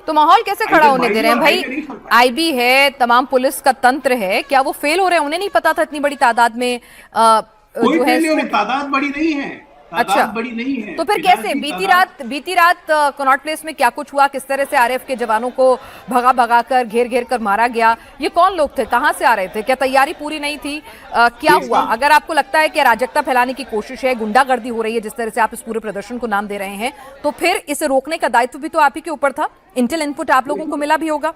तो माहौल कैसे खड़ा होने दे रहे हैं भाई? आईबी है, तमाम पुलिस का तंत्र है, क्या वो फेल हो रहे हैं? उन्हें नहीं पता था इतनी बड़ी तादाद में कोई जो है फेल नहीं, तादाद बड़ी नहीं है, अच्छा, तादाद बड़ी नहीं है। तो फिर कैसे बीती रात कनॉट प्लेस में क्या कुछ हुआ? किस तरह से आरएएफ के जवानों को भगा भगा कर घेर कर मारा गया? ये कौन लोग थे, कहां से आ रहे थे, क्या तैयारी पूरी नहीं थी, क्या हुआ? अगर आपको लगता है कि अराजकता फैलाने की कोशिश है, गुंडागर्दी हो रही है, जिस तरह से आप इस पूरे प्रदर्शन को नाम दे रहे हैं, तो फिर इसे रोकने का दायित्व भी तो आप ही के ऊपर था। इंटेल इनपुट आप लोगों को मिला भी होगा।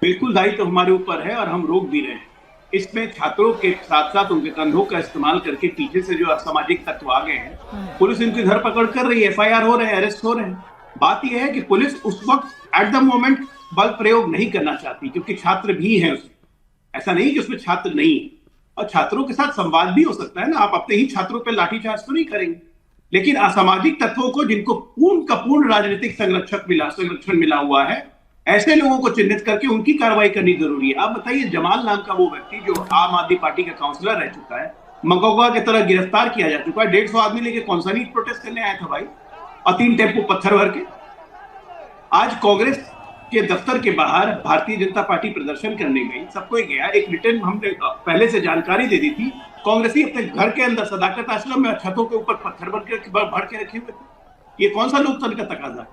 बिल्कुल, दायित्व हमारे ऊपर है और हम रोक भी रहे हैं। इसमें छात्रों के साथ साथ उनके कंधों का इस्तेमाल करके पीछे से जो असामाजिक तत्व आ गए हैं, पुलिस इनकी धरपकड़ कर रही है, एफआईआर हो रहे हैं, अरेस्ट हो रहे हैं। बात यह है कि पुलिस उस वक्त एट द मोमेंट बल प्रयोग नहीं करना चाहती, क्योंकि छात्र भी हैं उसमें। ऐसा नहीं कि उसमें छात्र नहीं है, और छात्रों के साथ संवाद भी हो सकता है ना। आप अपने ही छात्रों पर लाठीचार्ज तो नहीं करेंगे, लेकिन असामाजिक तत्वों को, जिनको पूर्ण का पूर्ण राजनीतिक संरक्षण मिला हुआ है, ऐसे लोगों को चिन्हित करके उनकी कार्रवाई करनी जरूरी है। आप बताइए, जमाल नाम का वो व्यक्ति जो आम आदमी पार्टी का काउंसलर रह चुका है, मगोगा की तरह गिरफ्तार किया जा चुका है। 150 आदमी लेके कौन सा नहीं प्रोटेस्ट करने आया था भाई, और 3 टेम्पो पत्थर भर के। आज कांग्रेस के दफ्तर के बाहर भारतीय जनता पार्टी प्रदर्शन करने गई, सब कोई गया। एक रिटर्न हमने पहले से जानकारी दे दी थी। कांग्रेसी अपने घर के अंदर सदाकत आश्रम में छतों के ऊपर पत्थर भर के रखे हुए थे। ये कौन सा लोकतंत्र का तकाजा है?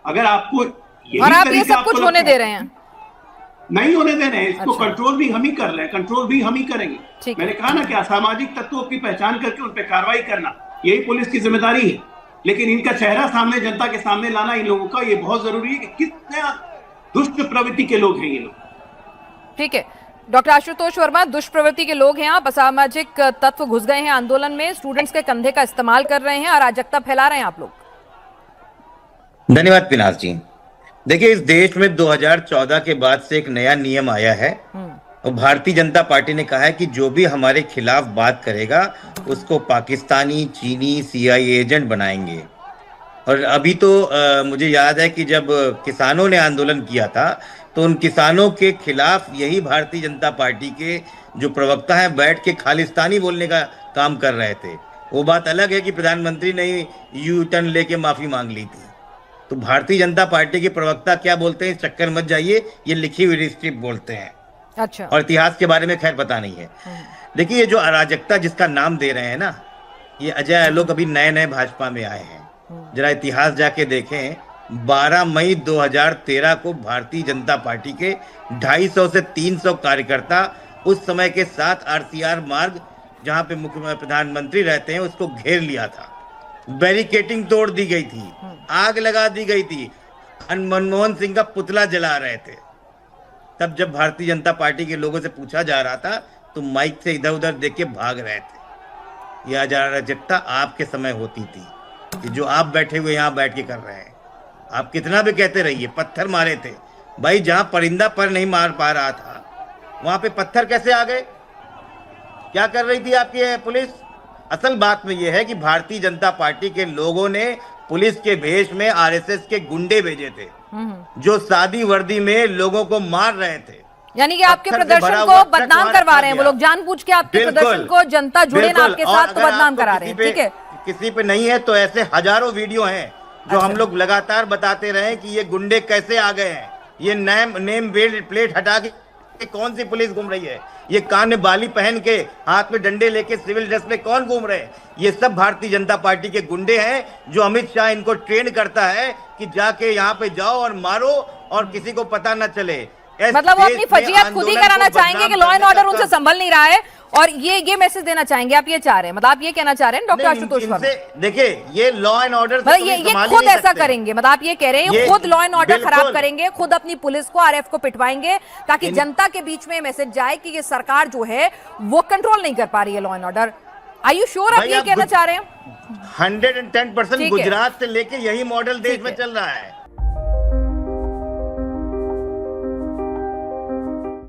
अगर आपको और आप ये सब कुछ होने दे रहे हैं? नहीं होने दे रहे हैं। इसको कंट्रोल भी हम ही कर रहे हैं, कंट्रोल भी हम ही करेंगे। मैंने कहा ना कि असामाजिक तत्वों की पहचान करके उन पर कार्रवाई करना, यही पुलिस की जिम्मेदारी है। लेकिन इनका चेहरा सामने, जनता के सामने लाना इन लोगों का, ये बहुत जरूरी है कि कितने दुष्ट प्रवृत्ति के लोग हैं ये लोग। ठीक है डॉक्टर आशुतोष वर्मा, दुष्प्रवृत्ति के लोग हैं आप, असामाजिक तत्व घुस गए हैं आंदोलन में, स्टूडेंट्स के कंधे का इस्तेमाल कर रहे हैं, अराजकता फैला रहे हैं आप लोग। धन्यवाद पिनाक जी। देखिए, इस देश में 2014 के बाद से एक नया नियम आया है और भारतीय जनता पार्टी ने कहा है कि जो भी हमारे खिलाफ बात करेगा उसको पाकिस्तानी, चीनी, सीआईए एजेंट बनाएंगे। और अभी तो मुझे याद है कि जब किसानों ने आंदोलन किया था तो उन किसानों के खिलाफ यही भारतीय जनता पार्टी के जो प्रवक्ता हैं बैठ के खालिस्तानी बोलने का काम कर रहे थे। वो बात अलग है कि प्रधानमंत्री ने यू टर्न लेके माफी मांग ली थी। तो भारतीय जनता पार्टी के प्रवक्ता क्या बोलते हैं, इस चक्कर मत जाइए, ये लिखी हुई स्क्रिप्ट बोलते हैं। अच्छा। और इतिहास के बारे में खैर पता नहीं है। देखिए, ये जो अराजकता जिसका नाम दे रहे हैं ना, ये अजय लोग अभी नए नए भाजपा में आए हैं। जरा इतिहास जाके देखें, 12 मई 2013 को भारतीय जनता पार्टी के 250 से 300 कार्यकर्ता उस समय के 7 आरसीआर मार्ग, जहां पे मुख्य प्रधानमंत्री रहते हैं, उसको घेर लिया था। बैरिकेटिंग तोड़ दी गई थी, आग लगा दी गई थी, मनमोहन सिंह का पुतला जला रहे थे। तब जब भारतीय जनता पार्टी के लोगों से पूछा जा रहा था तो माइक से इधर उधर देख के भाग रहे थे। यह अराजकता आपके समय होती थी कि जो आप बैठे हुए यहाँ बैठ के कर रहे हैं। आप कितना भी कहते रहिए, पत्थर मारे थे भाई, जहां परिंदा पर नहीं मार पा रहा था वहां पे पत्थर कैसे आ गए? क्या कर रही थी आपकी पुलिस? असल बात में यह है कि भारतीय जनता पार्टी के लोगों ने पुलिस के भेष में आरएसएस के गुंडे भेजे थे जो सादी वर्दी में लोगों को मार रहे थे। यानी कि आपके प्रदर्शन को बदनाम करवा रहे हैं वो लोग, जानबूझ के आपके प्रदर्शन को, जनता जुड़े ना आपके साथ, तो बदनाम करा रहे हैं। ठीक है, किसी पे नहीं है तो ऐसे हजारों वीडियो हैं जो हम लोग लगातार बताते रहे कि ये गुंडे कैसे आ गए हैं। ये नेम प्लेट हटा के कौन सी पुलिस घूम रही है, ये कान में बाली पहन के हाथ में डंडे लेके सिविल ड्रेस में कौन घूम रहे हैं? ये सब भारतीय जनता पार्टी के गुंडे हैं जो अमित शाह इनको ट्रेन करता है कि जाके यहाँ पे जाओ और मारो और किसी को पता न चले। मतलब वो अपनी फजीहत खुद ही कराना चाहेंगे कि लॉ एंड ऑर्डर उनसे संभल नहीं रहा है, और ये मैसेज देना चाहेंगे आप, ये चाह रहे हैं, मतलब आप ये कहना चाह रहे हैं डॉक्टर आशुतोष वर्मा? देखिए, ये लॉ एंड ऑर्डर मतलब ये खुद ऐसा करेंगे, मतलब आप ये कह रहे हैं खुद लॉ एंड ऑर्डर खराब करेंगे, खुद अपनी पुलिस को, आरएफ को पिटवाएंगे ताकि जनता के बीच में मैसेज जाए कि ये सरकार जो है वो कंट्रोल नहीं कर पा रही है law and order. Are you sure आप ये कहना चाह रहे हैं? 110% गुजरात से लेके यही मॉडल देश में चल रहा है।